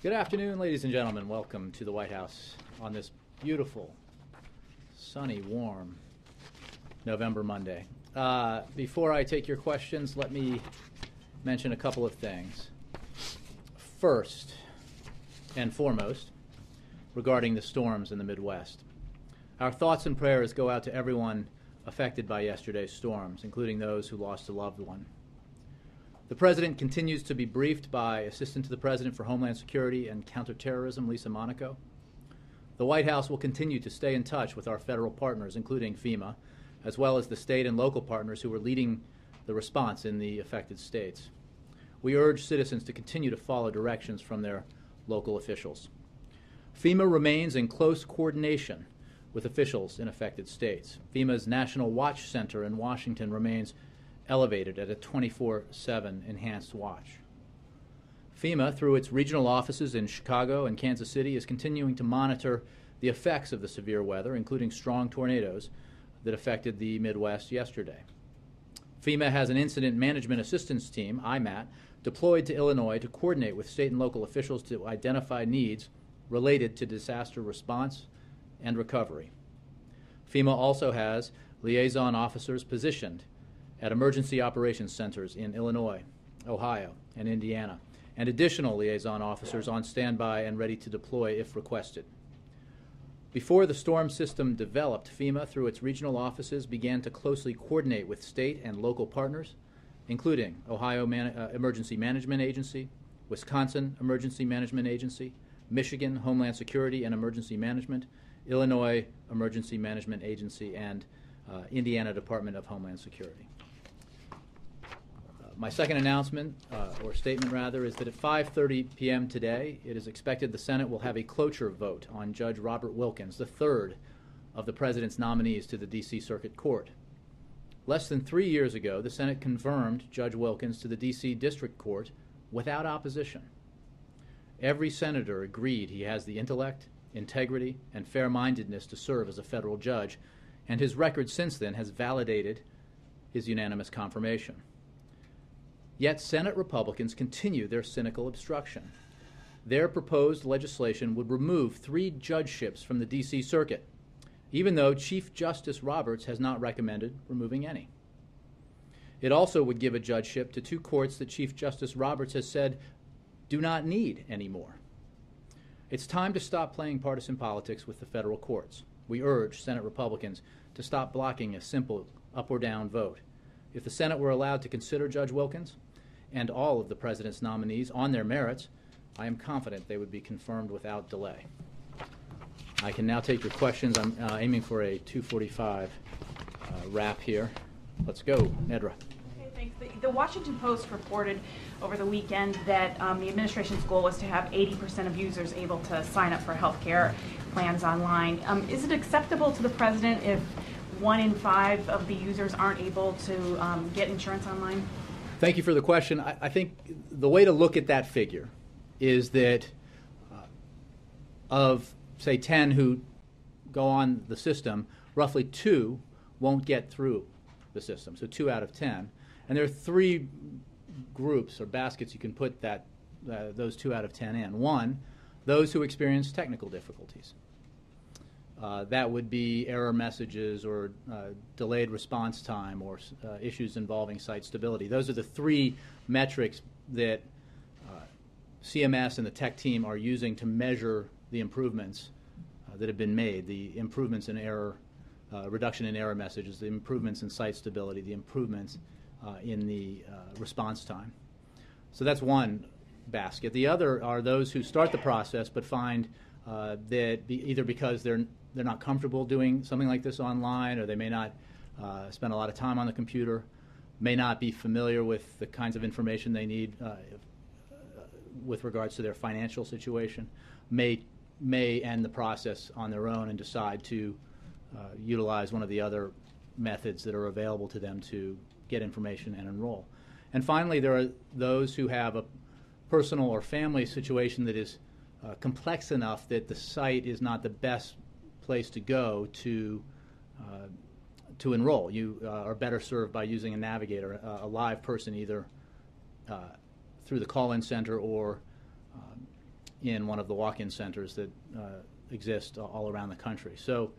Good afternoon, ladies and gentlemen. Welcome to the White House on this beautiful, sunny, warm November Monday. Before I take your questions, let me mention a couple of things. First and foremost, regarding the storms in the Midwest. Our thoughts and prayers go out to everyone affected by yesterday's storms, including those who lost a loved one. The President continues to be briefed by Assistant to the President for Homeland Security and Counterterrorism, Lisa Monaco. The White House will continue to stay in touch with our federal partners, including FEMA, as well as the state and local partners who are leading the response in the affected states. We urge citizens to continue to follow directions from their local officials. FEMA remains in close coordination with officials in affected states. FEMA's National Watch Center in Washington remains elevated at a 24/7 enhanced watch. FEMA, through its regional offices in Chicago and Kansas City, is continuing to monitor the effects of the severe weather, including strong tornadoes that affected the Midwest yesterday. FEMA has an Incident Management Assistance Team, IMAT, deployed to Illinois to coordinate with state and local officials to identify needs related to disaster response and recovery. FEMA also has liaison officers positioned at emergency operations centers in Illinois, Ohio, and Indiana, and additional liaison officers on standby and ready to deploy if requested. Before the storm system developed, FEMA, through its regional offices, began to closely coordinate with state and local partners, including Ohio Emergency Management Agency, Wisconsin Emergency Management Agency, Michigan Homeland Security and Emergency Management, Illinois Emergency Management Agency, and Indiana Department of Homeland Security. My second announcement, or statement rather, is that at 5:30 p.m. today, it is expected the Senate will have a cloture vote on Judge Robert Wilkins, the third of the President's nominees to the D.C. Circuit Court. Less than 3 years ago, the Senate confirmed Judge Wilkins to the D.C. District Court without opposition. Every senator agreed he has the intellect, integrity, and fair-mindedness to serve as a federal judge, and his record since then has validated his unanimous confirmation. Yet Senate Republicans continue their cynical obstruction. Their proposed legislation would remove 3 judgeships from the D.C. Circuit, even though Chief Justice Roberts has not recommended removing any. It also would give a judgeship to 2 courts that Chief Justice Roberts has said do not need anymore. It's time to stop playing partisan politics with the federal courts. We urge Senate Republicans to stop blocking a simple up or down vote. If the Senate were allowed to consider Judge Wilkins and all of the President's nominees on their merits, I am confident they would be confirmed without delay. I can now take your questions. I'm aiming for a 2:45 wrap here. Let's go, Nedra. Okay, thanks. The Washington Post reported over the weekend that the administration's goal was to have 80% of users able to sign up for health care plans online. Is it acceptable to the President if 1 in 5 of the users aren't able to get insurance online? Thank you for the question. I think the way to look at that figure is that of, say, 10 who go on the system, roughly 2 won't get through the system, so 2 out of 10. And there are 3 groups or baskets you can put those 2 out of 10 in. 1, those who experience technical difficulties. That would be error messages or delayed response time or issues involving site stability. Those are the 3 metrics that CMS and the tech team are using to measure the improvements that have been made, the improvements in error, reduction in error messages, the improvements in site stability, the improvements in the response time. So that's one basket. The other are those who start the process but find that either because they're not comfortable doing something like this online, or they may not spend a lot of time on the computer, may not be familiar with the kinds of information they need with regards to their financial situation, may end the process on their own and decide to utilize one of the other methods that are available to them to get information and enroll. And finally, there are those who have a personal or family situation that is complex enough that the site is not the best place to go to enroll. You are better served by using a navigator, a live person, either through the call-in center or in one of the walk-in centers that exist all around the country. So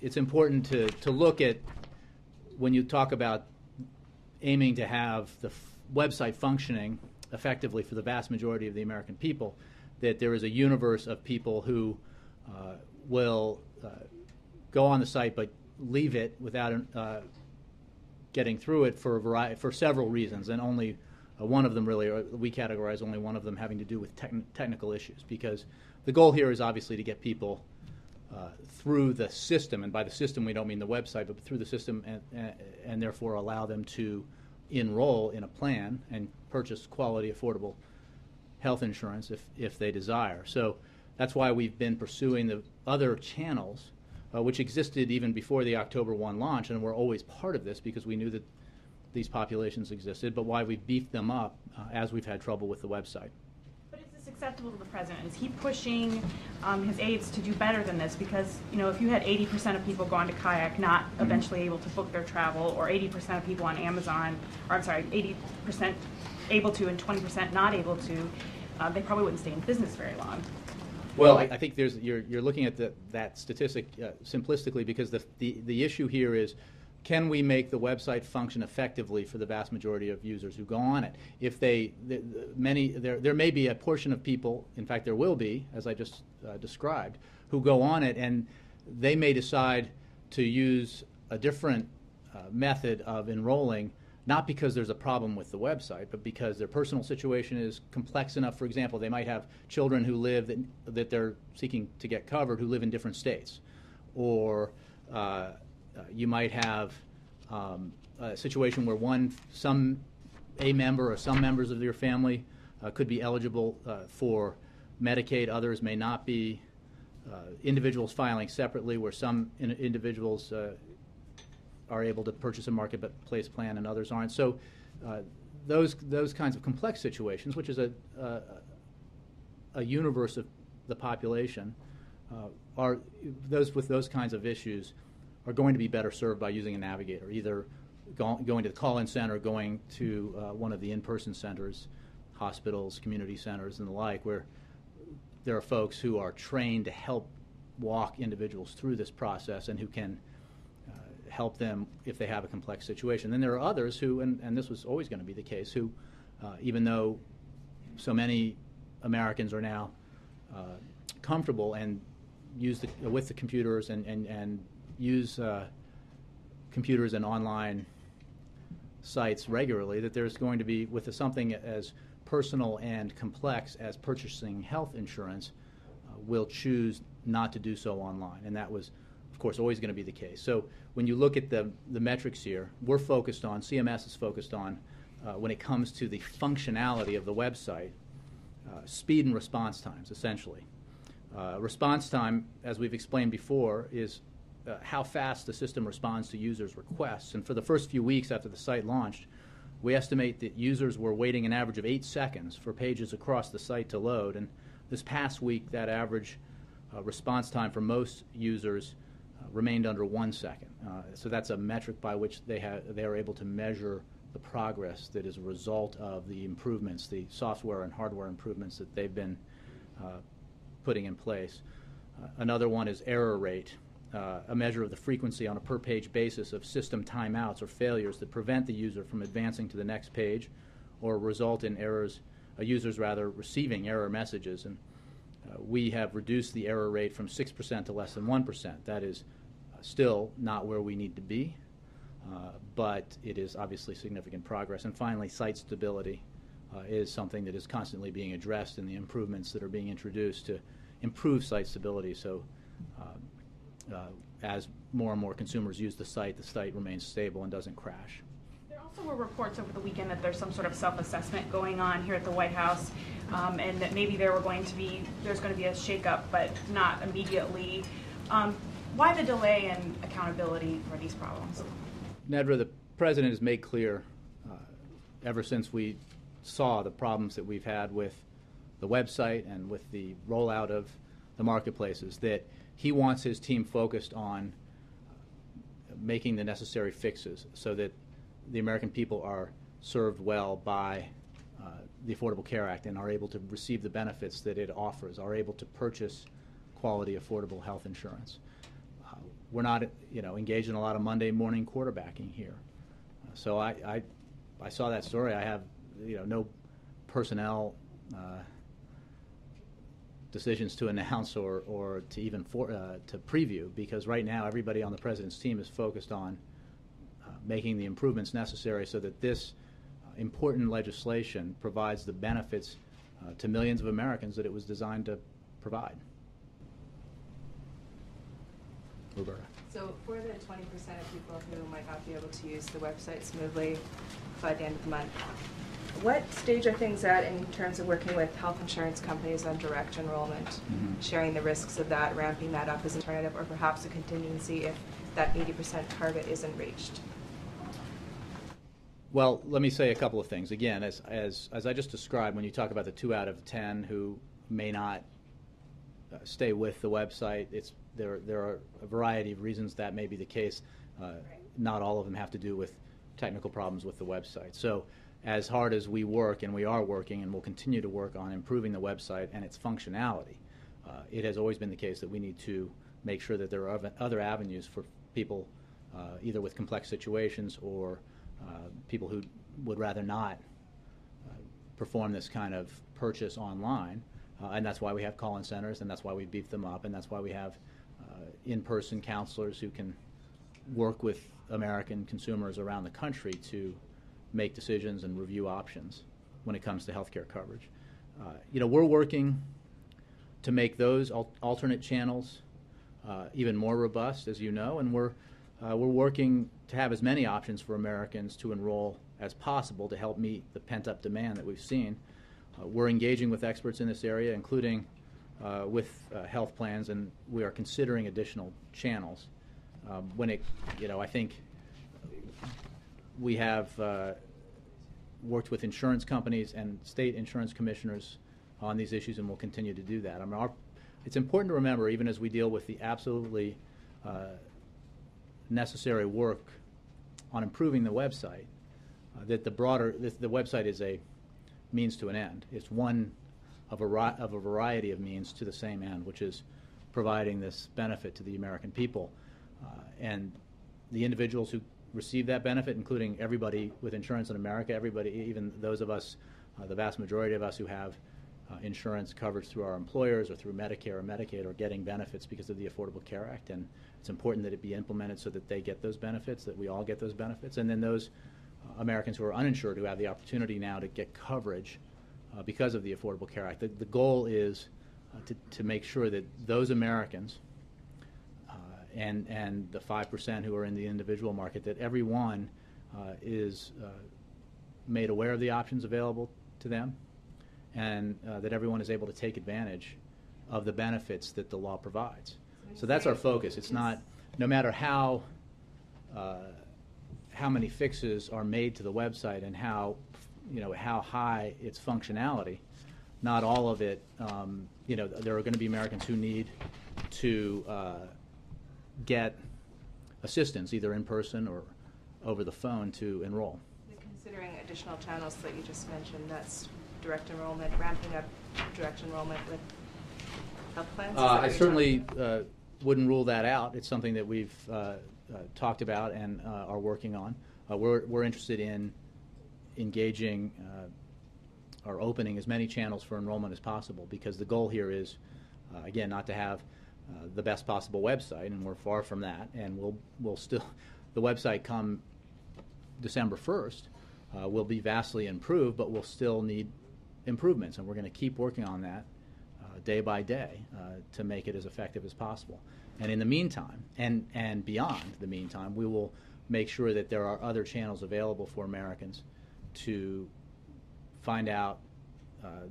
it's important to look at, when you talk about aiming to have the website functioning effectively for the vast majority of the American people, that there is a universe of people who will go on the site but leave it without getting through it for several reasons, and only one of them really, or we categorize only one of them having to do with technical issues, because the goal here is obviously to get people through the system, and by the system we don't mean the website, but through the system, and therefore allow them to enroll in a plan and purchase quality, affordable health insurance if they desire. So that's why we've been pursuing the other channels, which existed even before the October 1 launch, and were always part of this because we knew that these populations existed, but why we've beefed them up as we've had trouble with the website. But is this acceptable to the president? Is he pushing his aides to do better than this? Because, you know, if you had 80% of people going to Kayak not eventually able to book their travel, or 80% of people on Amazon, or I'm sorry, 80% able to and 20% not able to, they probably wouldn't stay in business very long. Well, I think you're looking at that statistic simplistically, because the issue here is, can we make the website function effectively for the vast majority of users who go on it? If there may be a portion of people, in fact there will be, as I just described, who go on it and they may decide to use a different method of enrolling, not because there's a problem with the website, but because their personal situation is complex enough. For example, they might have children who live that they're seeking to get covered who live in different states, or you might have a situation where a member or some members of your family could be eligible for Medicaid, others may not be. Individuals filing separately, where some individuals are able to purchase a marketplace plan and others aren't. So those kinds of complex situations, which is a universe of the population, are those with those kinds of issues are going to be better served by using a navigator, either going to the call-in center, going to one of the in-person centers, hospitals, community centers, and the like, where there are folks who are trained to help walk individuals through this process and who can help them if they have a complex situation. Then there are others who, and this was always going to be the case, who, even though so many Americans are now comfortable and use with the computers and use computers and online sites regularly, that there's going to be, with something as personal and complex as purchasing health insurance, will choose not to do so online. And that was, of course, always going to be the case. So when you look at the metrics here, we're focused on, CMS is focused on, when it comes to the functionality of the website, speed and response times, essentially. Response time, as we've explained before, is how fast the system responds to users' requests. And for the first few weeks after the site launched, we estimate that users were waiting an average of 8 seconds for pages across the site to load. And this past week, that average response time for most users remained under 1 second. So that's a metric by which they are able to measure the progress that is a result of the improvements, the software and hardware improvements that they've been putting in place. Another one is error rate, a measure of the frequency on a per-page basis of system timeouts or failures that prevent the user from advancing to the next page or result in users receiving error messages. And we have reduced the error rate from 6% to less than 1%. That is still not where we need to be, but it is obviously significant progress. And finally, site stability is something that is constantly being addressed in the improvements that are being introduced to improve site stability. So as more and more consumers use the site remains stable and doesn't crash. There also were reports over the weekend that there's some sort of self-assessment going on here at the White House, and that maybe there's going to be a shakeup, but not immediately. Why the delay in accountability for these problems? Nedra, the President has made clear ever since we saw the problems that we've had with the website and with the rollout of the marketplaces that he wants his team focused on making the necessary fixes so that the American people are served well by the Affordable Care Act and are able to receive the benefits that it offers, are able to purchase quality, affordable health insurance. We're not, engaged in a lot of Monday morning quarterbacking here. So I saw that story. I have, no personnel decisions to announce or to even to preview, because right now everybody on the president's team is focused on making the improvements necessary so that this important legislation provides the benefits to millions of Americans that it was designed to provide. Roberta. So for the 20% of people who might not be able to use the website smoothly by the end of the month, what stage are things at in terms of working with health insurance companies on direct enrollment, sharing the risks of that, ramping that up as an alternative, or perhaps a contingency if that 80% target isn't reached? Well, let me say a couple of things. Again, as I just described, when you talk about the 2 out of 10 who may not stay with the website, there are a variety of reasons that may be the case. Not all of them have to do with technical problems with the website. So as hard as we work, and we are working and will continue to work on improving the website and its functionality, it has always been the case that we need to make sure that there are other avenues for people either with complex situations or people who would rather not perform this kind of purchase online. And that's why we have call-in centers, and that's why we beef them up, and that's why we have in-person counselors who can work with American consumers around the country to make decisions and review options when it comes to health care coverage. We're working to make those alternate channels even more robust, as you know, and we're working to have as many options for Americans to enroll as possible to help meet the pent-up demand that we've seen. We're engaging with experts in this area, including with health plans, and we are considering additional channels. I think we have worked with insurance companies and state insurance commissioners on these issues, and we'll continue to do that. It's important to remember, even as we deal with the absolutely necessary work on improving the website, that the website is a means to an end. It's one of a variety of means to the same end, which is providing this benefit to the American people. And the individuals who receive that benefit, including everybody with insurance in America, everybody, even those of us, the vast majority of us who have insurance coverage through our employers or through Medicare or Medicaid, are getting benefits because of the Affordable Care Act. And it's important that it be implemented so that they get those benefits, that we all get those benefits. And then those Americans who are uninsured, who have the opportunity now to get coverage because of the Affordable Care Act. The goal is to make sure that those Americans and the 5% who are in the individual market, that everyone is made aware of the options available to them, and that everyone is able to take advantage of the benefits that the law provides. So that's our focus. It's not, no matter how many fixes are made to the website and how high its functionality, not all of it, there are going to be Americans who need to get assistance, either in person or over the phone, to enroll. Considering additional channels that you just mentioned, that's direct enrollment, ramping up direct enrollment with health plans? I certainly wouldn't rule that out. It's something that we've talked about and are working on. We're interested in engaging or opening as many channels for enrollment as possible, because the goal here is, again, not to have the best possible website, and we're far from that. And we'll still, the website come December 1st will be vastly improved, but we'll still need improvements, and we're going to keep working on that day by day to make it as effective as possible. And in the meantime, and beyond the meantime, we will make sure that there are other channels available for Americans to find out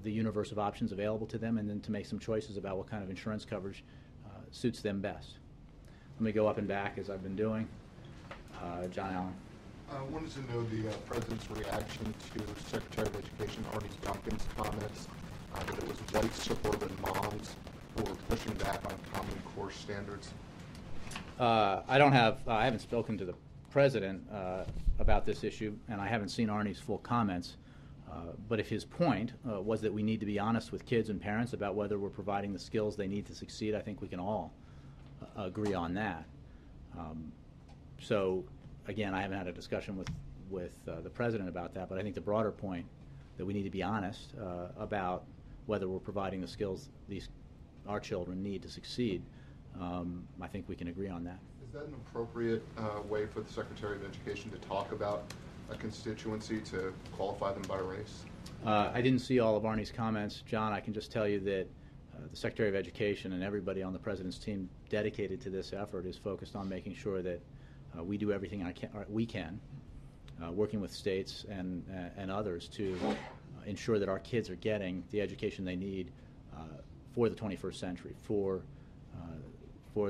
the universe of options available to them, and then to make some choices about what kind of insurance coverage suits them best. Let me go up and back, as I've been doing. John Allen. I wanted to know the President's reaction to Secretary of Education Arne Duncan's comments that it was white suburban moms who were pushing back on Common Core standards. I haven't spoken to the President about this issue, and I haven't seen Arnie's full comments. But if his point was that we need to be honest with kids and parents about whether we're providing the skills they need to succeed, I think we can all agree on that. So, again, I haven't had a discussion with the president about that, but I think the broader point that we need to be honest about whether we're providing the skills our children need to succeed, I think we can agree on that. Is that an appropriate way for the Secretary of Education to talk about a constituency to qualify them by race? I didn't see all of Arnie's comments. John, I can just tell you that the Secretary of Education and everybody on the President's team dedicated to this effort is focused on making sure that we do everything we can, working with states and others to ensure that our kids are getting the education they need for the 21st century, for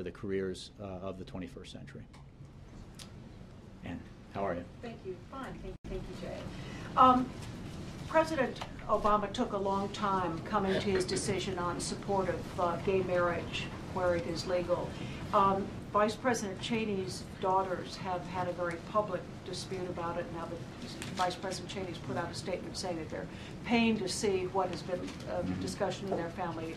the careers of the 21st century. Ann, how are you? Thank you. Fine. Thank you, Jay. President Obama took a long time coming to his decision on support of gay marriage where it is legal. Vice President Cheney's daughters have had a very public dispute about it. Now Vice President Cheney's put out a statement saying that they're pained to see what has been discussion in their family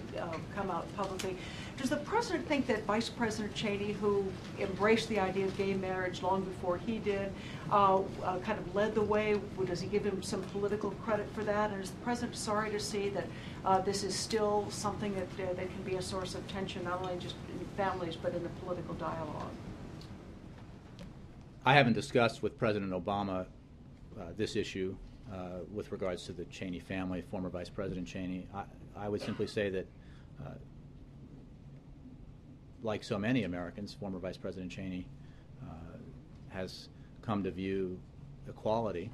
come out publicly. Does the President think that Vice President Cheney, who embraced the idea of gay marriage long before he did, kind of led the way? Does he give him some political credit for that? And is the President sorry to see that this is still something that can be a source of tension, not only just in families, but in the political dialogue? I haven't discussed with President Obama this issue with regards to the Cheney family, former Vice President Cheney. I would simply say that, like so many Americans, former Vice President Cheney has come to view equality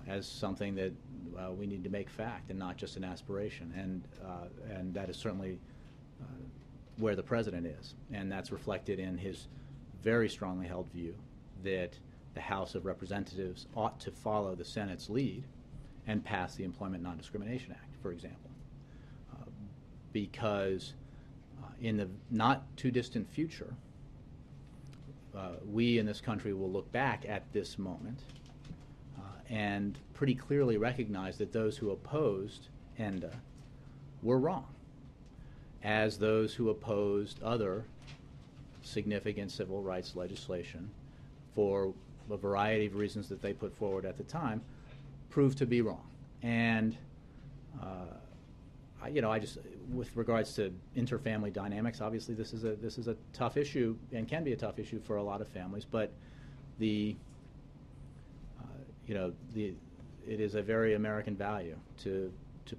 as something that we need to make fact and not just an aspiration. And that is certainly where the President is. And that's reflected in his very strongly held view that the House of Representatives ought to follow the Senate's lead and pass the Employment Non-Discrimination Act, for example. Because in the not too distant future, we in this country will look back at this moment and pretty clearly recognize that those who opposed ENDA were wrong, as those who opposed other significant civil rights legislation for a variety of reasons that they put forward at the time proved to be wrong. And I just, with regards to interfamily dynamics, obviously this is a tough issue and can be a tough issue for a lot of families. But it is a very American value to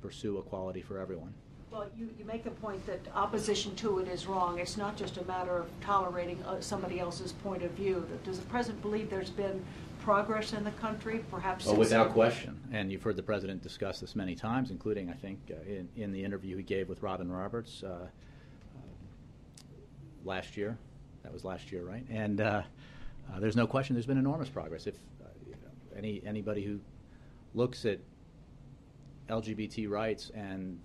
pursue equality for everyone. Well, you make the point that opposition to it is wrong. It's not just a matter of tolerating somebody else's point of view. Does the President believe there's been progress in the country, perhaps? Well, without question. And you've heard the President discuss this many times, including, I think, in the interview he gave with Robin Roberts last year. That was last year, right? And there's no question there's been enormous progress. If anybody who looks at LGBT rights and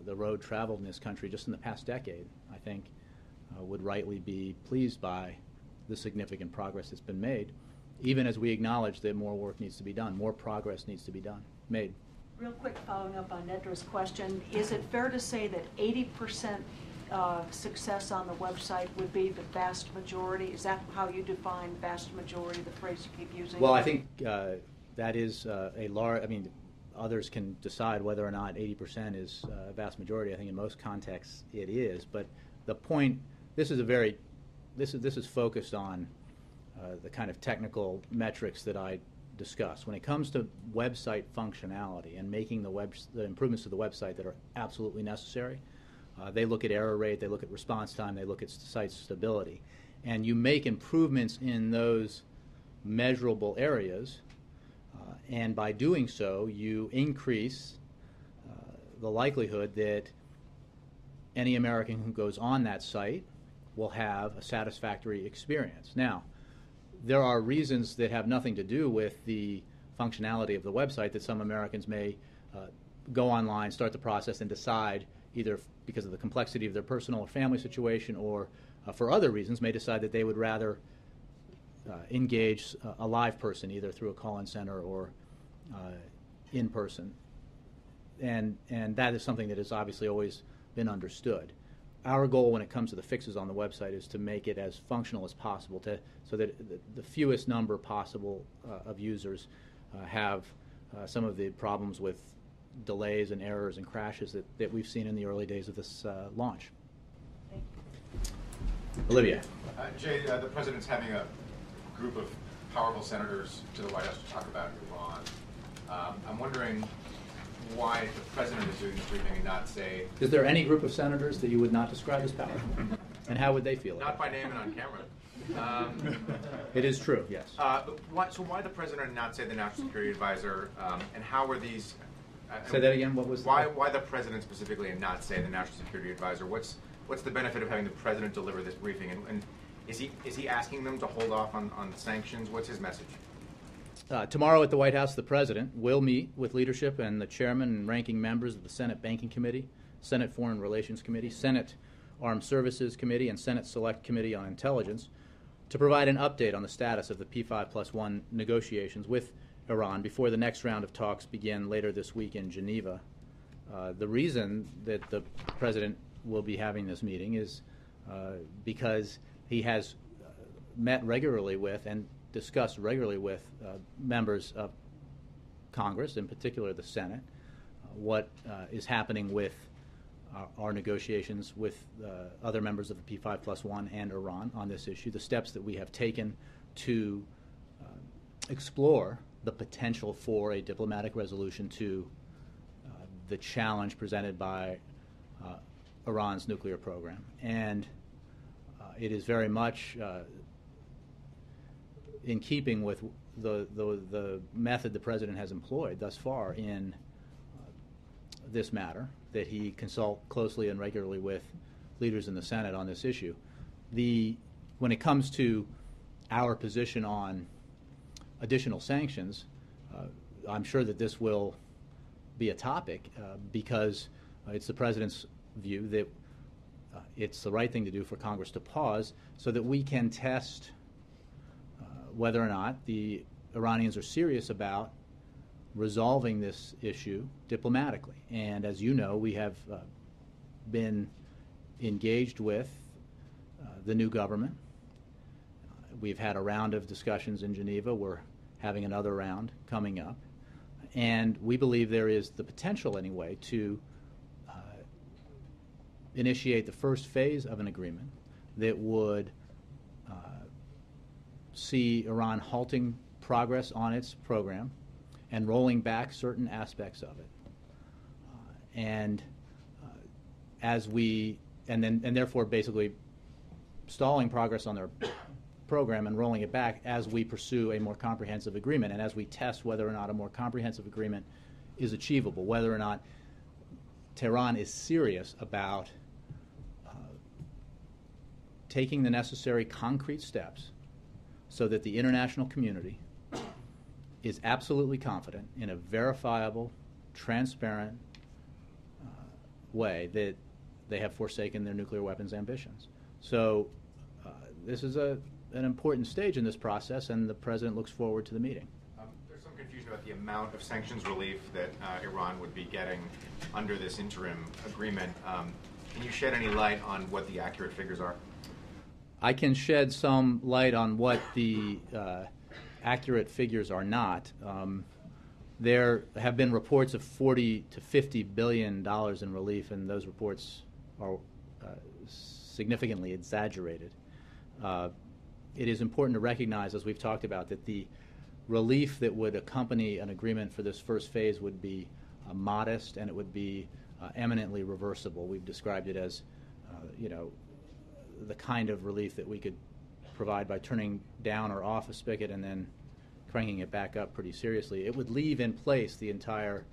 the road traveled in this country just in the past decade, I think, would rightly be pleased by the significant progress that's been made, even as we acknowledge that more work needs to be done, more progress needs to be made. Real quick, following up on Nedra's question, is it fair to say that 80% success on the website would be the vast majority? Is that how you define vast majority, the phrase you keep using? Well, I think that is a large, others can decide whether or not 80% is a vast majority. I think in most contexts it is. But the point, this is focused on the kind of technical metrics that I discussed. When it comes to website functionality and making the improvements to the website that are absolutely necessary, they look at error rate, they look at response time, they look at site stability. And you make improvements in those measurable areas, and by doing so, you increase the likelihood that any American who goes on that site will have a satisfactory experience. Now, there are reasons that have nothing to do with the functionality of the website that some Americans may go online, start the process, and decide, either because of the complexity of their personal or family situation or for other reasons, may decide that they would rather engage a live person, either through a call-in center or in person, and that is something that has obviously always been understood. Our goal when it comes to the fixes on the website is to make it as functional as possible, so that the fewest number possible of users have some of the problems with delays and errors and crashes that we've seen in the early days of this launch. Olivia. Jay, the president's having a group of powerful senators to the White House to talk about Iran. I'm wondering why the president is doing this briefing and not say... Is there any group of senators that you would not describe as powerful? And how would they feel Not about by name and on camera. it? It is true, yes. But why the president not say the National Security Advisor, and how are these... Say that again, what was... Why the president specifically and not say the National Security Advisor? What's the benefit of having the president deliver this briefing? And is he asking them to hold off on sanctions? What's his message? Tomorrow at the White House, the President will meet with leadership and the chairman and ranking members of the Senate Banking Committee, Senate Foreign Relations Committee, Senate Armed Services Committee, and Senate Select Committee on Intelligence to provide an update on the status of the P5+1 negotiations with Iran before the next round of talks begin later this week in Geneva. The reason that the President will be having this meeting is because he has met regularly with and discussed regularly with members of Congress, in particular the Senate, what is happening with our negotiations with other members of the P5+1 and Iran on this issue, the steps that we have taken to explore the potential for a diplomatic resolution to the challenge presented by Iran's nuclear program. And it is very much in keeping with the method the President has employed thus far in this matter, that he consult closely and regularly with leaders in the Senate on this issue. When it comes to our position on additional sanctions, I'm sure that this will be a topic because it's the President's view that it's the right thing to do for Congress to pause so that we can test whether or not the Iranians are serious about resolving this issue diplomatically. And as you know, we have been engaged with the new government. We've had a round of discussions in Geneva. We're having another round coming up. And we believe there is the potential, anyway, to initiate the first phase of an agreement that would see Iran halting progress on its program and rolling back certain aspects of it. And therefore basically stalling progress on their program and rolling it back as we pursue a more comprehensive agreement and as we test whether or not a more comprehensive agreement is achievable, whether or not Tehran is serious about taking the necessary concrete steps so that the international community is absolutely confident in a verifiable, transparent way that they have forsaken their nuclear weapons ambitions. So this is an important stage in this process, and the President looks forward to the meeting. There's some confusion about the amount of sanctions relief that Iran would be getting under this interim agreement. Can you shed any light on what the accurate figures are? I can shed some light on what the accurate figures are not. There have been reports of $40 to $50 billion in relief, and those reports are significantly exaggerated. It is important to recognize, as we've talked about, that the relief that would accompany an agreement for this first phase would be modest, and it would be eminently reversible. We've described it as, the kind of relief that we could provide by turning down or off a spigot and then cranking it back up pretty seriously. It would leave in place the entire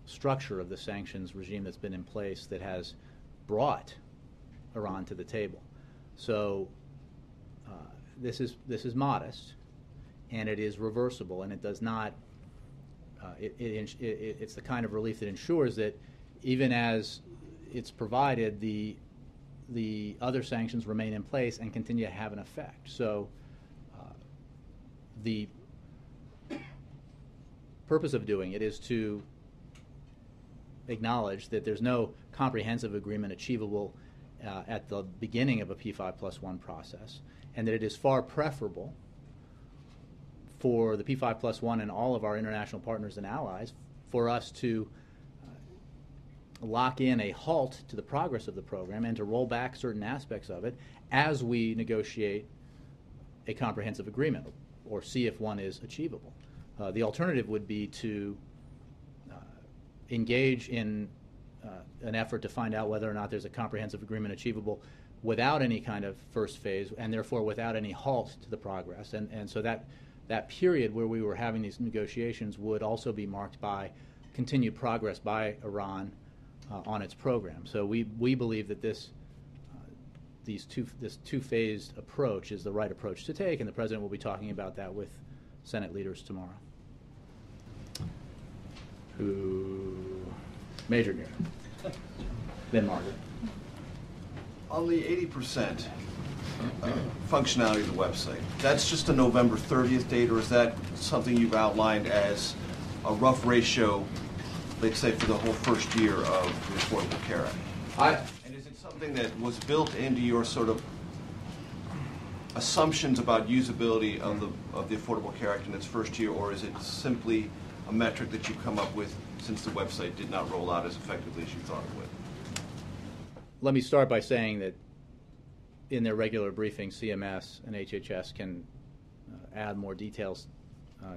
structure of the sanctions regime that's been in place that has brought Iran to the table. So this is modest, and it is reversible, and it does not. It's the kind of relief that ensures that even as it's provided, the other sanctions remain in place and continue to have an effect. So the purpose of doing it is to acknowledge that there's no comprehensive agreement achievable at the beginning of a P5+1 process, and that it is far preferable for the P5+1 and all of our international partners and allies for us to lock in a halt to the progress of the program and to roll back certain aspects of it as we negotiate a comprehensive agreement or see if one is achievable. The alternative would be to engage in an effort to find out whether or not there's a comprehensive agreement achievable without any kind of first phase and therefore without any halt to the progress. And so that period where we were having these negotiations would also be marked by continued progress by Iran on its program. So we believe that this two-phased approach is the right approach to take, and the President will be talking about that with Senate leaders tomorrow. Major Gear. Then Margaret. On the 80% functionality of the website, that's just a November 30th date, or is that something you've outlined as a rough ratio, let's say, for the whole first year of the Affordable Care Act? And is it something that was built into your sort of assumptions about usability of the Affordable Care Act in its first year, or is it simply a metric that you've come up with since the website did not roll out as effectively as you thought it would? Let me start by saying that in their regular briefing, CMS and HHS can add more details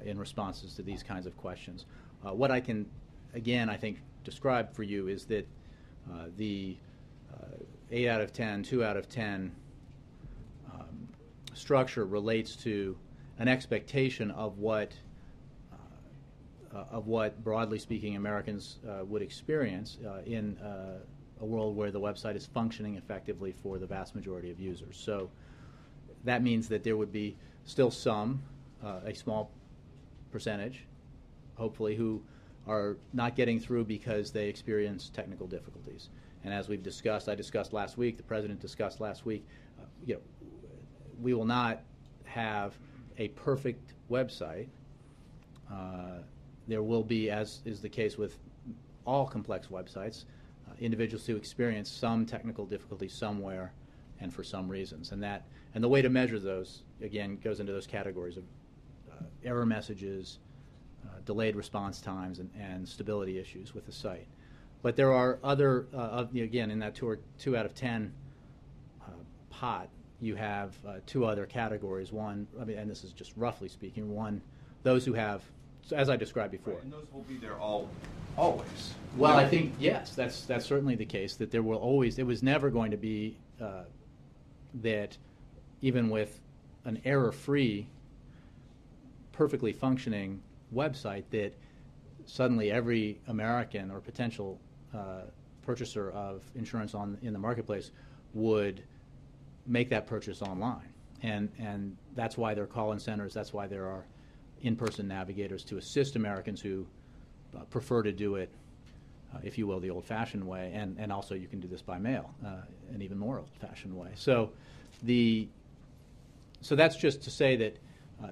in responses to these kinds of questions. What I can, again, I think, describe for you is that the 8 out of 10, 2 out of 10 structure relates to an expectation of what broadly speaking Americans would experience in a world where the website is functioning effectively for the vast majority of users. So that means that there would be still a small percentage, hopefully, who are not getting through because they experience technical difficulties. And as we've discussed, I discussed last week, the President discussed last week, we will not have a perfect website. There will be, as is the case with all complex websites, individuals who experience some technical difficulty somewhere and for some reasons. And the way to measure those, again, goes into those categories of error messages, delayed response times, and stability issues with the site. But there are other, again, in that 2 out of 10 pot, you have two other categories. One, and this is just roughly speaking, one, those who have, as I described before. Right, and those will be there always. Well, I think, yes, that's certainly the case, that there will always, it was never going to be that even with an error-free, perfectly functioning website, that suddenly every American or potential purchaser of insurance in the marketplace would make that purchase online. And that's why there are call-in centers, that's why there are in-person navigators to assist Americans who prefer to do it, if you will, the old-fashioned way, and also you can do this by mail, an even more old-fashioned way. So that's just to say that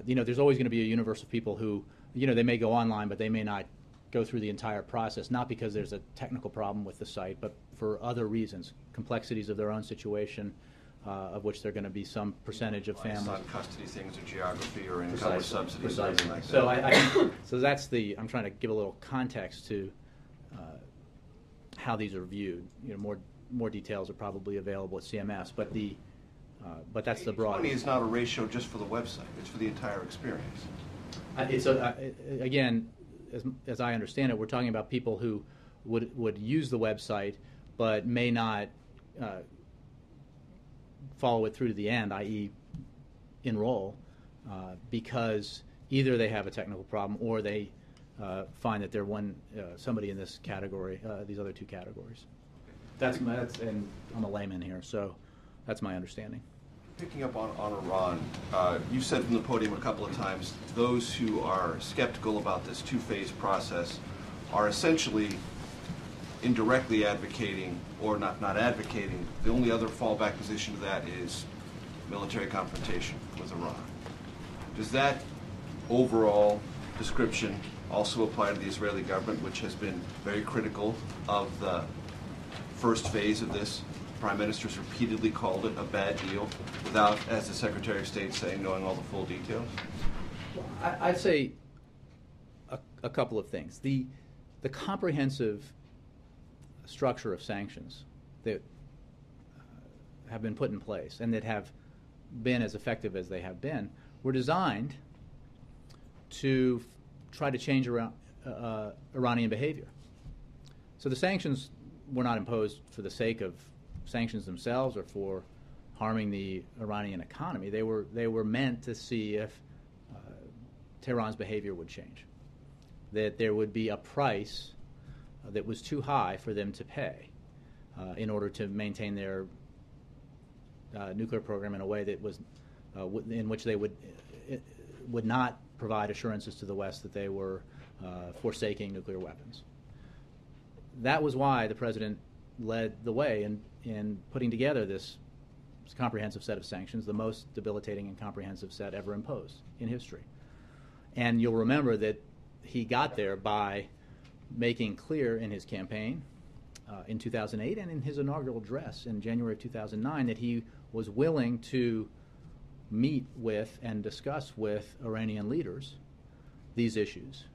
there's always going to be a universe of people who, they may go online, but they may not go through the entire process, not because there's a technical problem with the site, but for other reasons, complexities of their own situation, of which there are going to be some percentage of families. On custody things or geography or income or subsidies. Precisely. Like So that. so that's I'm trying to give a little context to how these are viewed. More details are probably available at CMS, but that's the broad. 80/20 is not a ratio just for the website; it's for the entire experience. It's again, as I understand it, we're talking about people who would use the website but may not follow it through to the end, i.e. enroll, because either they have a technical problem or they find that they're somebody in this category, these other two categories. And I'm a layman here, so that's my understanding. Picking up on Iran, you said from the podium a couple of times, those who are skeptical about this two-phase process are essentially indirectly advocating, or not advocating. The only other fallback position to that is military confrontation with Iran. Does that overall description also apply to the Israeli government, which has been very critical of the first phase of this? Prime Minister's repeatedly called it a bad deal without, as the Secretary of State saying, knowing all the full details? I'd say a couple of things. The comprehensive structure of sanctions that have been put in place and that have been as effective as they have been were designed to try to change Iranian behavior. So the sanctions were not imposed for the sake of sanctions themselves or for harming the Iranian economy. They were meant to see if Tehran's behavior would change, that there would be a price that was too high for them to pay in order to maintain their nuclear program in a way that was in which they would not provide assurances to the West that they were forsaking nuclear weapons. That was why the president led the way in putting together this comprehensive set of sanctions, the most debilitating and comprehensive set ever imposed in history. And you'll remember that he got there by making clear in his campaign in 2008 and in his inaugural address in January of 2009 that he was willing to meet with and discuss with Iranian leaders these issues.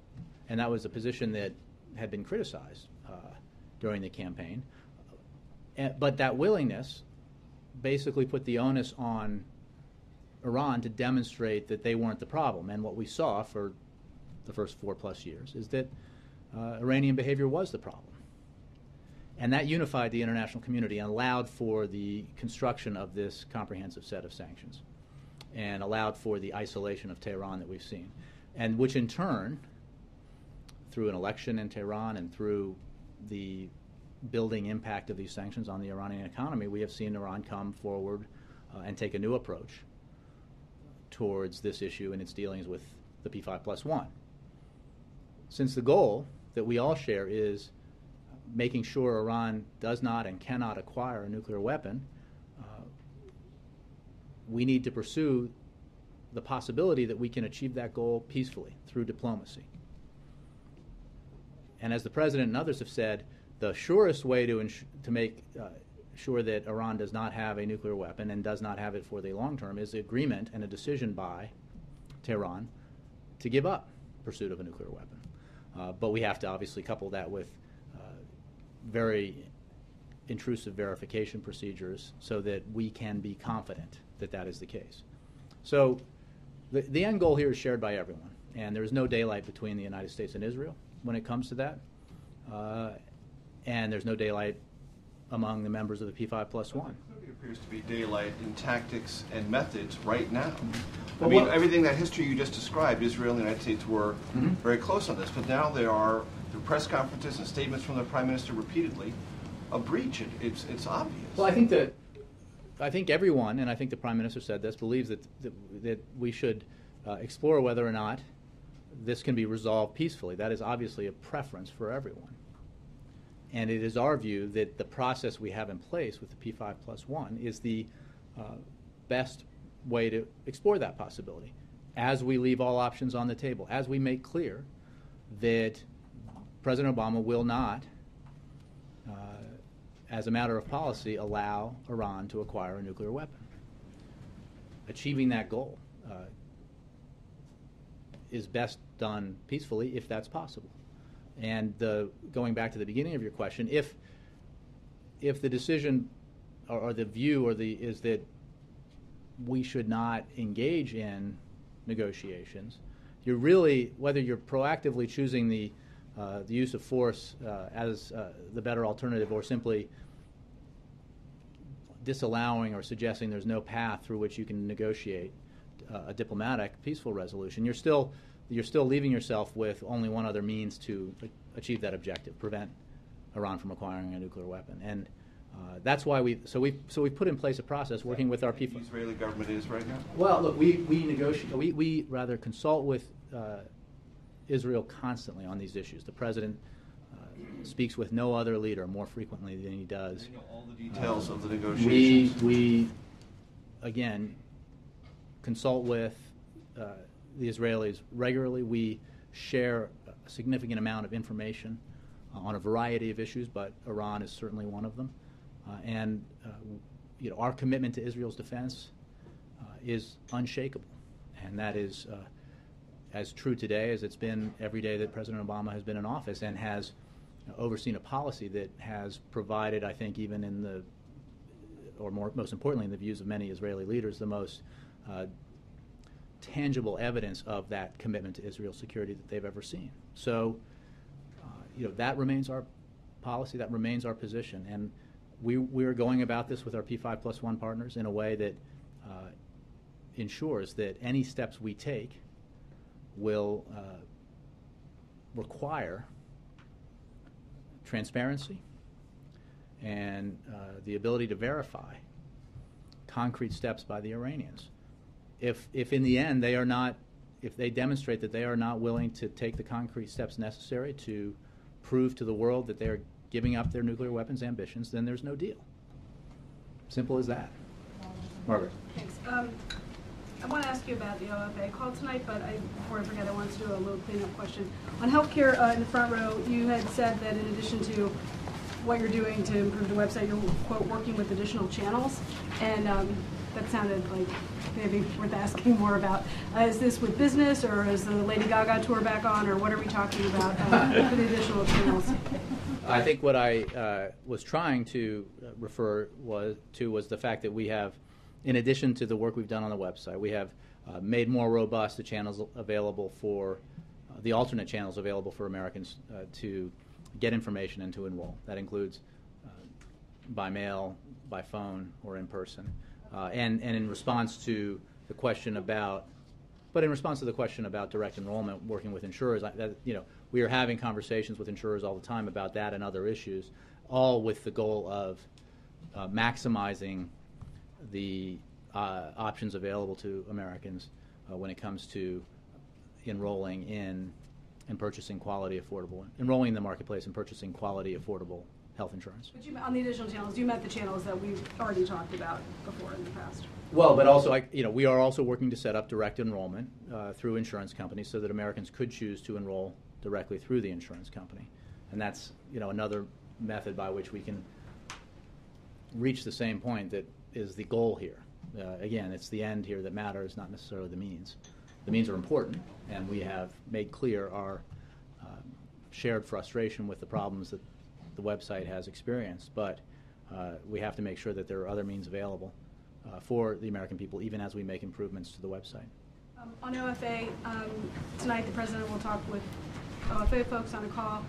And that was a position that had been criticized during the campaign. But that willingness basically put the onus on Iran to demonstrate that they weren't the problem. And what we saw for the first 4+ years is that Iranian behavior was the problem. And that unified the international community and allowed for the construction of this comprehensive set of sanctions and allowed for the isolation of Tehran that we've seen. And which in turn, through an election in Tehran and through the building impact of these sanctions on the Iranian economy, we have seen Iran come forward and take a new approach towards this issue in its dealings with the P5+1. Since the goal that we all share is making sure Iran does not and cannot acquire a nuclear weapon, we need to pursue the possibility that we can achieve that goal peacefully through diplomacy. And as the President and others have said, the surest way to make sure that Iran does not have a nuclear weapon and does not have it for the long term is agreement and a decision by Tehran to give up pursuit of a nuclear weapon. But we have to obviously couple that with very intrusive verification procedures so that we can be confident that that is the case. So the end goal here is shared by everyone, and there is no daylight between the United States and Israel when it comes to that. And there's no daylight among the members of the P5+1. There appears to be daylight in tactics and methods right now. Well, I mean, everything that history you just described, Israel and the United States were very close on this, but now there are, through press conferences and statements from the Prime Minister repeatedly, a breach. It's obvious. Well, I think everyone, and I think the Prime Minister said this, believes that we should explore whether or not this can be resolved peacefully. That is obviously a preference for everyone. And it is our view that the process we have in place with the P5+1 is the best way to explore that possibility, as we leave all options on the table, as we make clear that President Obama will not, as a matter of policy, allow Iran to acquire a nuclear weapon. Achieving that goal is best done peacefully if that's possible. And going back to the beginning of your question, if the decision or the view is that we should not engage in negotiations, you're really, whether you're proactively choosing the use of force as the better alternative or simply disallowing or suggesting there's no path through which you can negotiate a diplomatic, peaceful resolution, you're still leaving yourself with only one other means to achieve that objective: prevent Iran from acquiring a nuclear weapon. And that's why we put in place a process working with our people. The Israeli government is right now? Well, look, we negotiate. We rather consult with Israel constantly on these issues. The president speaks with no other leader more frequently than he does. They know all the details of the negotiations. We again consult with the Israelis regularly. We share a significant amount of information on a variety of issues, but Iran is certainly one of them. Our commitment to Israel's defense is unshakable, and that is as true today as it's been every day that President Obama has been in office, and has overseen a policy that has provided, I think, even in the, or most importantly in the views of many Israeli leaders, the most tangible evidence of that commitment to Israel's security that they've ever seen. So, that remains our policy, that remains our position, and we are going about this with our P5+1 partners in a way that ensures that any steps we take will require transparency and the ability to verify concrete steps by the Iranians. If in the end if they demonstrate that they are not willing to take the concrete steps necessary to prove to the world that they are giving up their nuclear weapons ambitions, then there's no deal. Simple as that. Margaret. Thanks. I want to ask you about the OFA call tonight, but before I forget, I want to do a little cleanup question. On healthcare in the front row, you had said that in addition to what you're doing to improve the website, you're, quote, working with additional channels, and that sounded like maybe worth asking more about. Is this with business, or is the Lady Gaga tour back on, or what are we talking about for the additional channels? I think what I was trying to refer was the fact that we have, in addition to the work we've done on the website, we have made more robust the channels available for, the alternate channels available for Americans to get information and to enroll. That includes by mail, by phone, or in person. And in response to the question about, direct enrollment, working with insurers, we are having conversations with insurers all the time about that and other issues, all with the goal of maximizing the options available to Americans when it comes to enrolling in and purchasing enrolling in the marketplace and purchasing quality, affordable health insurance. But on the additional channels, you meant the channels that we've already talked about before in the past. Well, but also, we are also working to set up direct enrollment through insurance companies so that Americans could choose to enroll directly through the insurance company, and that's another method by which we can reach the same point that is the goal here. Again, it's the end here that matters, not necessarily the means. The means are important, and we have made clear our shared frustration with the problems that the website has experienced, but we have to make sure that there are other means available for the American people, even as we make improvements to the website. On OFA, tonight the President will talk with OFA folks on a call.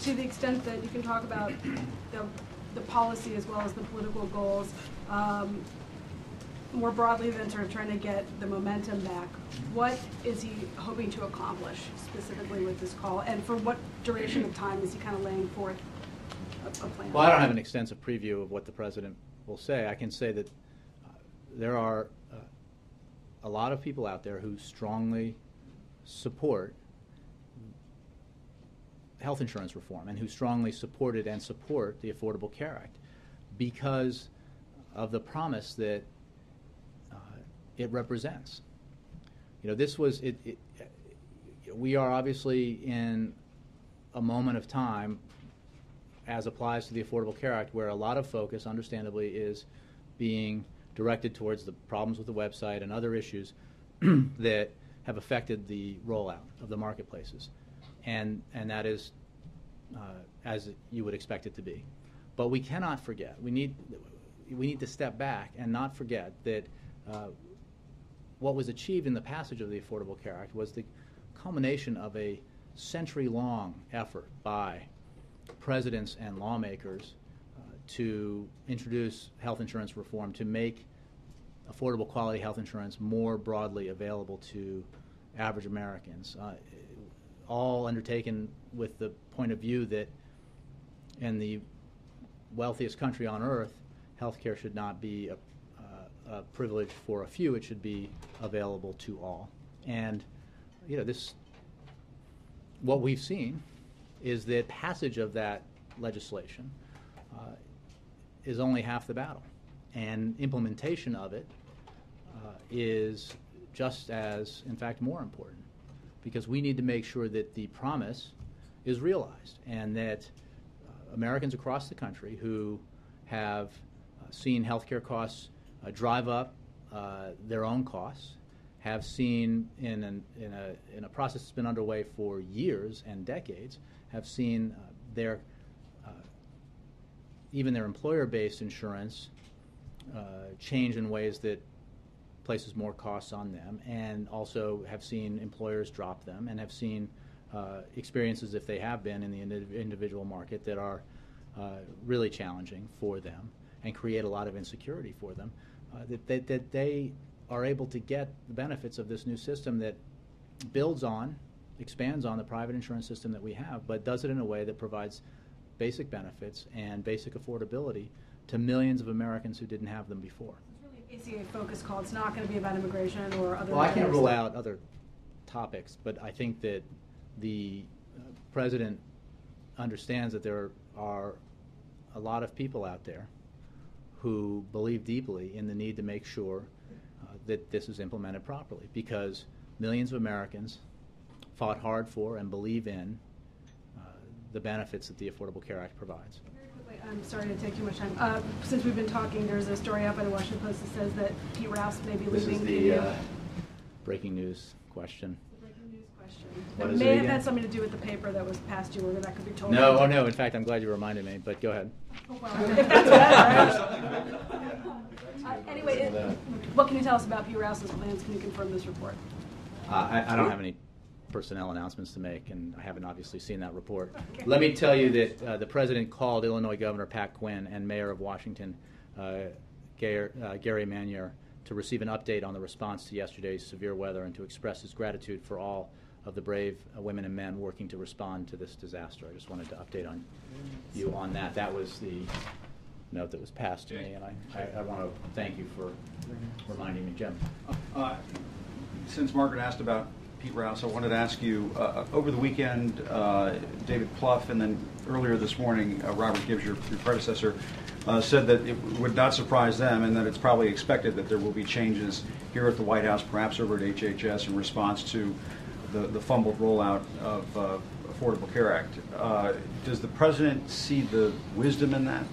To the extent that you can talk about the policy as well as the political goals, more broadly than sort of trying to get the momentum back, what is he hoping to accomplish specifically with this call, and for what duration of time is he kind of laying forth a plan? Well, I don't have an extensive preview of what the President will say. I can say that there are a lot of people out there who strongly support health insurance reform and who strongly supported and support the Affordable Care Act because of the promise that it represents. We are obviously in a moment of time, as applies to the Affordable Care Act, where a lot of focus, understandably, is being directed towards the problems with the website and other issues that have affected the rollout of the marketplaces. And that is as you would expect it to be. But we cannot forget. We need to step back and not forget that what was achieved in the passage of the Affordable Care Act was the culmination of a century-long effort by presidents and lawmakers to introduce health insurance reform, to make affordable quality health insurance more broadly available to average Americans, all undertaken with the point of view that in the wealthiest country on earth, health care should not be a privilege for a few. It should be available to all. And what we've seen is that passage of that legislation is only half the battle, and implementation of it is just as, in fact, more important, because we need to make sure that the promise is realized and that Americans across the country who have seen healthcare costs drive up their own costs, have seen in a process that's been underway for years and decades, have seen their even their employer-based insurance change in ways that places more costs on them, and also have seen employers drop them, and have seen experiences, if they have been in the individual market, that are really challenging for them and create a lot of insecurity for them, that they are able to get the benefits of this new system that builds on, expands on the private insurance system that we have, but does it in a way that provides basic benefits and basic affordability to millions of Americans who didn't have them before. It's really an ACA focus call. It's not going to be about immigration or other. Well, I can't rule out other topics, but I think that the president understands that there are a lot of people out there who believe deeply in the need to make sure that this is implemented properly, because millions of Americans fought hard for and believe in the benefits that the Affordable Care Act provides. Very quickly, I'm sorry to take too much time. Since we've been talking, there's a story out by the Washington Post that says that Pete Rouse may be This leaving. is the breaking news question. The breaking news question. What It is it may have again? had something to do with the paper that was passed you, or that could be told. No, oh no, in fact, I'm glad you reminded me, but go ahead. Oh, well, if that's better. Anyway, what can you tell us about Pete Rouse's plans? Can you confirm this report? I don't have any personnel announcements to make, and I haven't obviously seen that report. Let me tell you that the president called Illinois Governor Pat Quinn and Mayor of Washington, Gary Manier, to receive an update on the response to yesterday's severe weather and to express his gratitude for all of the brave women and men working to respond to this disaster. I just wanted to update on you on that. That was the note that was passed to me, and I want to thank you for reminding me, Jim. Since Margaret asked about Pete Rouse, I wanted to ask you, over the weekend, David Plouffe, and then earlier this morning, Robert Gibbs, your predecessor, said that it would not surprise them and that it's probably expected that there will be changes here at the White House, perhaps over at HHS, in response to the fumbled rollout of Affordable Care Act. Does the president see the wisdom in that?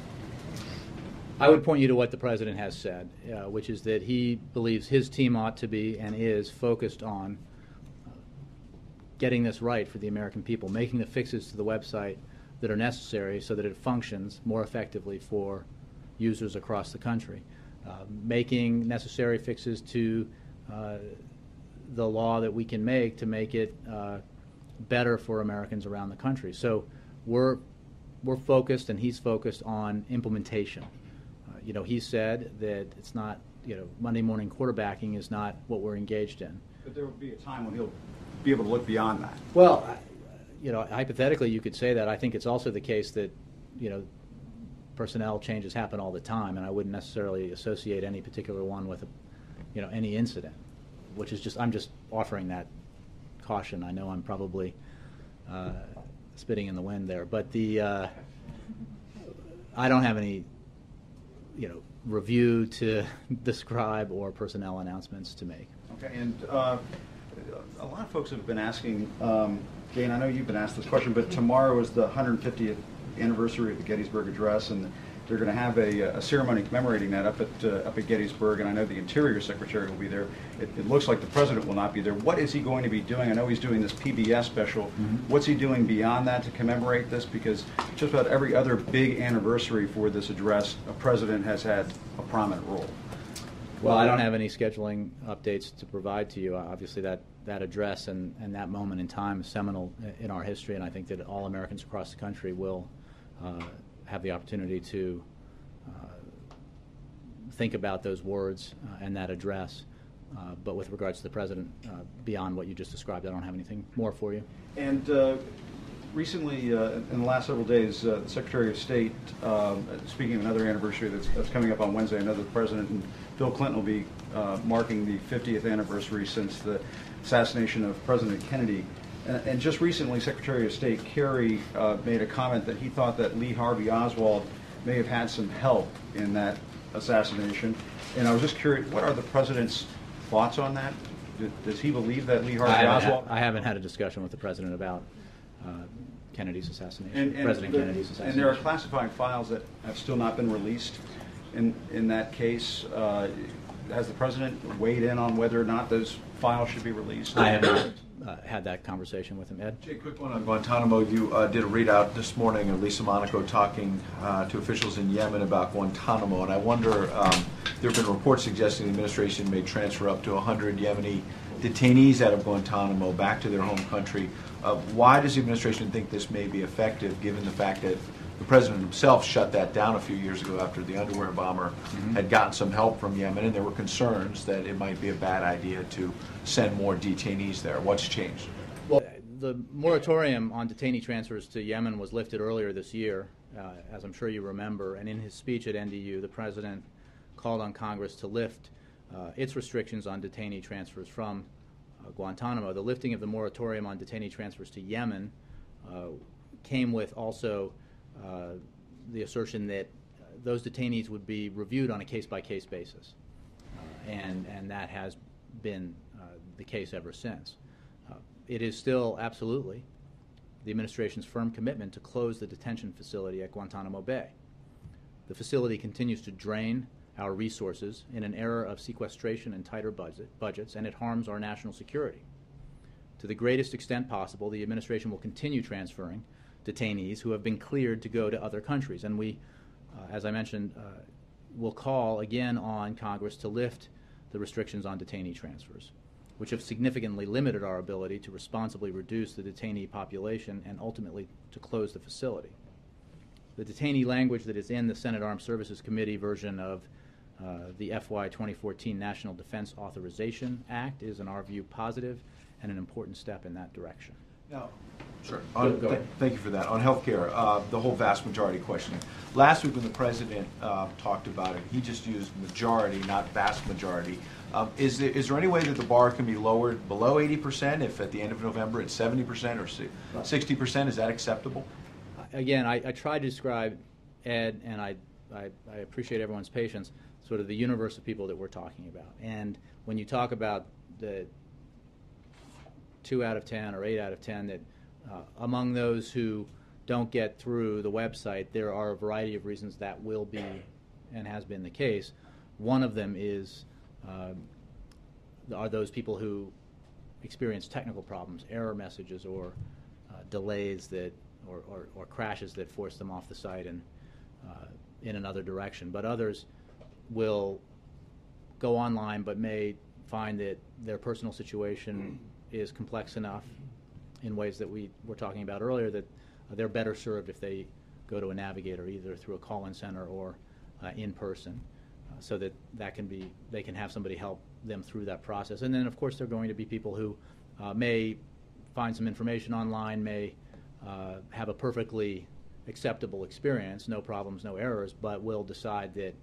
I would point you to what the president has said, which is that he believes his team ought to be and is focused on getting this right for the American people, making the fixes to the website that are necessary so that it functions more effectively for users across the country, making necessary fixes to the law that we can make to make it better for Americans around the country. So we're focused, and he's focused on implementation. He said that it's not, Monday morning quarterbacking is not what we're engaged in. But there will be a time when he'll be able to look beyond that. Well, hypothetically you could say that. I think it's also the case that, personnel changes happen all the time, and I wouldn't necessarily associate any particular one with, any incident, which is I'm just offering that caution. I know I'm probably spitting in the wind there, but I don't have any review to describe or personnel announcements to make. Okay, and a lot of folks have been asking, Dane, I know you've been asked this question, but tomorrow is the 150th anniversary of the Gettysburg Address, and they're going to have a ceremony commemorating that up at Gettysburg, and I know the Interior Secretary will be there. It looks like the President will not be there. What is he going to be doing? I know he's doing this PBS special. Mm-hmm. What's he doing beyond that to commemorate this? Because just about every other big anniversary for this address, a President has had a prominent role. Well, I don't have any scheduling updates to provide to you. Obviously, that address and that moment in time is seminal in our history, and I think that all Americans across the country will have the opportunity to think about those words and that address. But with regards to the President, beyond what you just described, I don't have anything more for you. And recently, in the last several days, the Secretary of State, speaking of another anniversary that's coming up on Wednesday, I know the President and Bill Clinton will be marking the 50th anniversary since the assassination of President Kennedy. And just recently, Secretary of State Kerry made a comment that he thought that Lee Harvey Oswald may have had some help in that assassination. And I was just curious, what are the President's thoughts on that? Does he believe that Lee I Harvey haven't, Oswald? I haven't had a discussion with the president about Kennedy's assassination, And President Kennedy's assassination. And there are classified files that have still not been released. In that case, has the president weighed in on whether or not those files should be released? I have not had that conversation with him. Ed? Jay, quick one on Guantanamo. You did a readout this morning of Lisa Monaco talking to officials in Yemen about Guantanamo, and I wonder, there have been reports suggesting the administration may transfer up to 100 Yemeni detainees out of Guantanamo back to their home country. Why does the administration think this may be effective, given the fact that the president himself shut that down a few years ago after the underwear bomber had gotten some help from Yemen, and there were concerns that it might be a bad idea to send more detainees there? What's changed? Well, the moratorium on detainee transfers to Yemen was lifted earlier this year, as I'm sure you remember, and in his speech at NDU, the president called on Congress to lift its restrictions on detainee transfers from Guantanamo. The lifting of the moratorium on detainee transfers to Yemen came with also the assertion that those detainees would be reviewed on a case-by-case basis, and that has been the case ever since. It is still absolutely the administration's firm commitment to close the detention facility at Guantanamo Bay. The facility continues to drain our resources in an era of sequestration and tighter budgets, and it harms our national security. To the greatest extent possible, the administration will continue transferring detainees who have been cleared to go to other countries, and we, as I mentioned, will call again on Congress to lift the restrictions on detainee transfers, which have significantly limited our ability to responsibly reduce the detainee population and ultimately to close the facility. The detainee language that is in the Senate Armed Services Committee version of the FY 2014 National Defense Authorization Act is, in our view, positive and an important step in that direction. Now, sure. Go ahead. Thank you for that. On healthcare, the whole vast majority question. Last week when the president talked about it, he just used majority, not vast majority. Is there any way that the bar can be lowered below 80% if at the end of November it's 70% or 60%? Is that acceptable? Again, I tried to describe, Ed, and I appreciate everyone's patience, sort of the universe of people that we're talking about. And when you talk about the 2 out of 10 or 8 out of 10, that among those who don't get through the website, there are a variety of reasons that will be and has been the case. One of them is are those people who experience technical problems, error messages, or delays that or crashes that force them off the site and in another direction. But others will go online but may find that their personal situation is complex enough in ways that we were talking about earlier that they're better served if they go to a navigator, either through a call-in center or in person, so that they can have somebody help them through that process. And then, of course, there are going to be people who may find some information online, may have a perfectly acceptable experience, no problems, no errors, but will decide that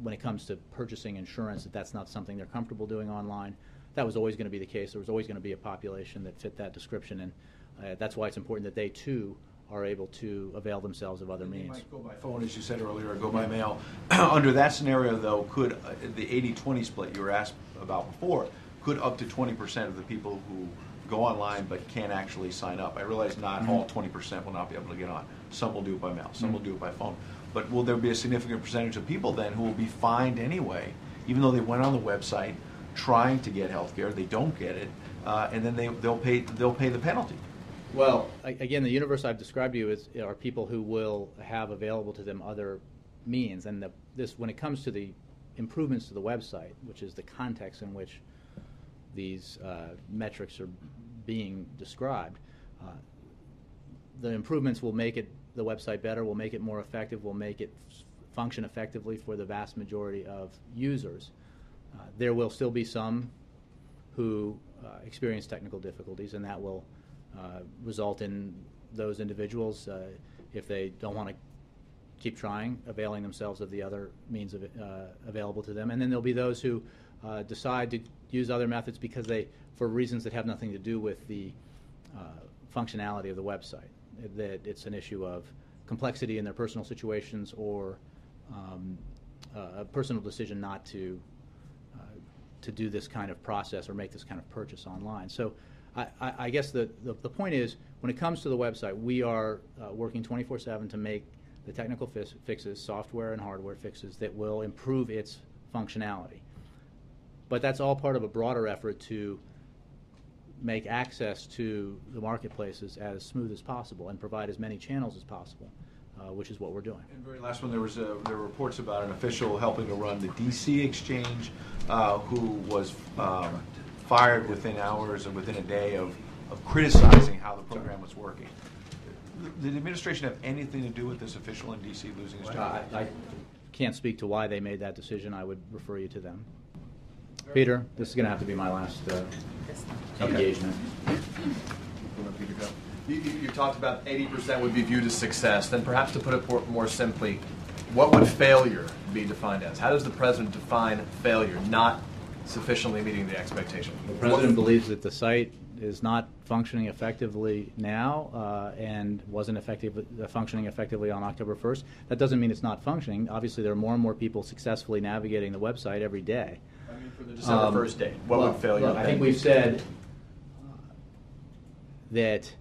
when it comes to purchasing insurance, that's not something they're comfortable doing online. That was always going to be the case. There was always going to be a population that fit that description, and that's why it's important that they, too, are able to avail themselves of other means. They might go by phone, as you said earlier, or go by mail. Under that scenario, though, could the 80-20 split you were asked about before, could up to 20% of the people who go online but can't actually sign up? I realize not all 20% will not be able to get on. Some will do it by mail, some will do it by phone. But will there be a significant percentage of people then who will be fined anyway, even though they went on the website trying to get health care, they don't get it, and then they'll pay the penalty? Well, again, the universe I've described to you are people who will have available to them other means, and when it comes to the improvements to the website, which is the context in which these metrics are being described, the improvements will make the website better, will make it more effective, will make it function effectively for the vast majority of users. There will still be some who experience technical difficulties, and that will result in those individuals, if they don't want to keep trying, availing themselves of the other means available to them. And then there'll be those who decide to use other methods because for reasons that have nothing to do with the functionality of the website, that it's an issue of complexity in their personal situations or a personal decision not to to do this kind of process or make this kind of purchase online. So I guess the point is, when it comes to the website, we are working 24/7 to make the technical fixes, software and hardware fixes, that will improve its functionality. But that's all part of a broader effort to make access to the marketplaces as smooth as possible and provide as many channels as possible, which is what we're doing. And very last one, there were reports about an official helping to run the DC exchange who was fired within hours or within a day of criticizing how the program was working. Did the administration have anything to do with this official in DC losing his job? I can't speak to why they made that decision. I would refer you to them. Peter, this is going to have to be my last engagement. You talked about 80% would be viewed as success. Then perhaps to put it more simply, what would failure be defined as? How does the president define failure, not sufficiently meeting the expectation? The president believes that the site is not functioning effectively now and wasn't functioning effectively on October 1st. That doesn't mean it's not functioning. Obviously, there are more and more people successfully navigating the website every day. I mean, for the December 1st date, what would failure be? I think we've said that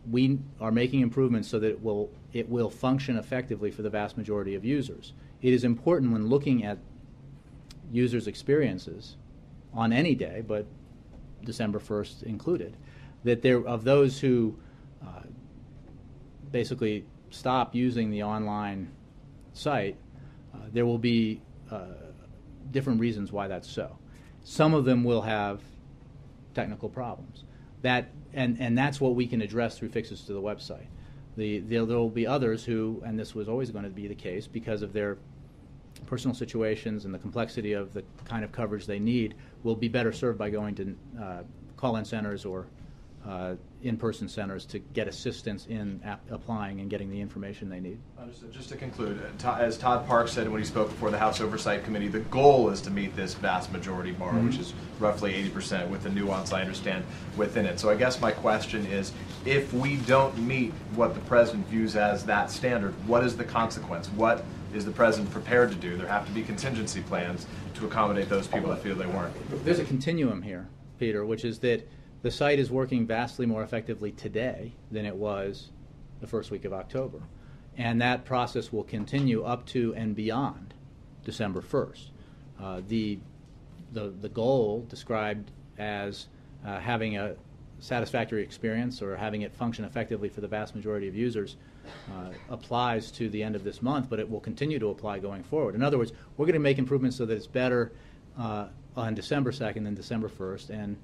we are making improvements so that it will function effectively for the vast majority of users. It is important when looking at users' experiences on any day, but December 1st included, that there of those who basically stop using the online site, there will be different reasons why that's so. Some of them will have technical problems. And that's what we can address through fixes to the website. There will be others who, and this was always going to be the case because of their personal situations and the complexity of the kind of coverage they need, will be better served by going to call-in centers or in-person centers to get assistance in applying and getting the information they need. Understood. Just to conclude, as Todd Parks said when he spoke before the House Oversight Committee, the goal is to meet this vast majority bar, which is roughly 80%, with the nuance I understand within it. So I guess my question is, if we don't meet what the president views as that standard, what is the consequence? What is the president prepared to do? There have to be contingency plans to accommodate those people that feel they weren't. There's a continuum here, Peter, which is that the site is working vastly more effectively today than it was the first week of October. And that process will continue up to and beyond December 1st. The goal described as having a satisfactory experience or having it function effectively for the vast majority of users applies to the end of this month, but it will continue to apply going forward. In other words, we're going to make improvements so that it's better on December 2nd than December 1st and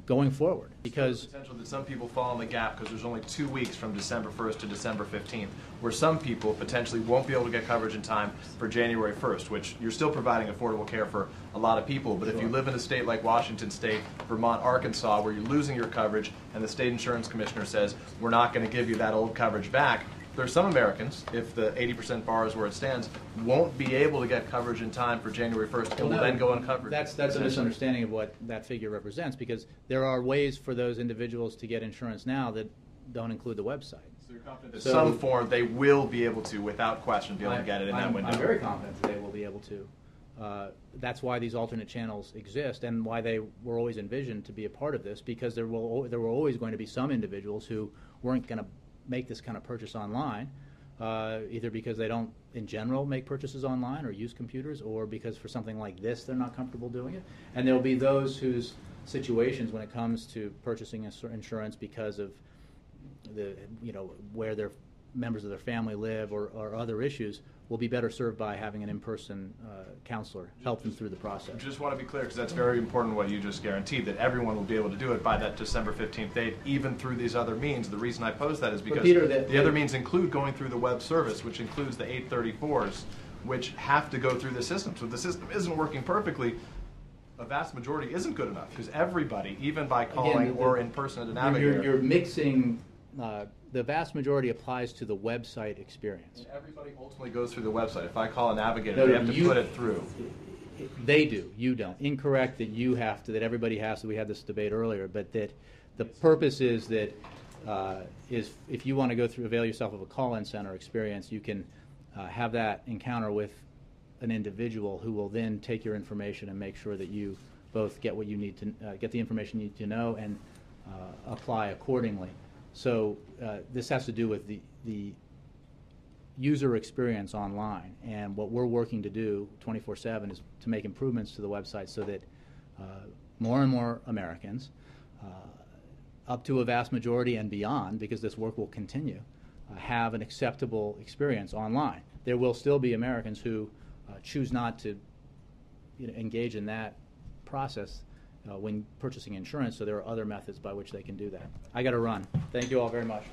going forward. Because the potential that some people fall in the gap because there's only 2 weeks from December 1st to December 15th, where some people potentially won't be able to get coverage in time for January 1st, which you're still providing affordable care for a lot of people. But if you live in a state like Washington State, Vermont, Arkansas, where you're losing your coverage and the state insurance commissioner says, we're not going to give you that old coverage back, there's some Americans, if the 80% bar is where it stands, won't be able to get coverage in time for January 1st and will then go uncovered. That's a misunderstanding of what that figure represents, because there are ways for those individuals to get insurance now that don't include the website. So you're confident that some form they will be able to, without question, be able to get it in that window? I'm very confident that they will be able to. That's why these alternate channels exist and why they were always envisioned to be a part of this, because there were always going to be some individuals who weren't going to make this kind of purchase online, either because they don't in general make purchases online or use computers, or because for something like this they're not comfortable doing it. And there will be those whose situations when it comes to purchasing insurance because of the where their members of their family live or other issues will be better served by having an in-person counselor help them through the process. I just want to be clear, because that's very important what you just guaranteed, that everyone will be able to do it by that December 15th date, even through these other means. The reason I pose that is because Peter, the other means include going through the web service, which includes the 834s, which have to go through the system. So if the system isn't working perfectly, a vast majority isn't good enough, because everybody, even by calling or in person at a navigator. You're mixing. The vast majority applies to the website experience. And everybody ultimately goes through the website. If I call a navigator, they have to put it through. They do. You don't. Incorrect that you have to, that everybody has to. We had this debate earlier, but that the purpose is that is if you want to go through, avail yourself of a call-in center experience, you can have that encounter with an individual who will then take your information and make sure that you both get what you need to get the information you need to know and apply accordingly. So this has to do with the user experience online, and what we're working to do 24/7 is to make improvements to the website so that more and more Americans, up to a vast majority and beyond, because this work will continue, have an acceptable experience online. There will still be Americans who choose not to engage in that process when purchasing insurance, so there are other methods by which they can do that. I got to run. Thank you all very much.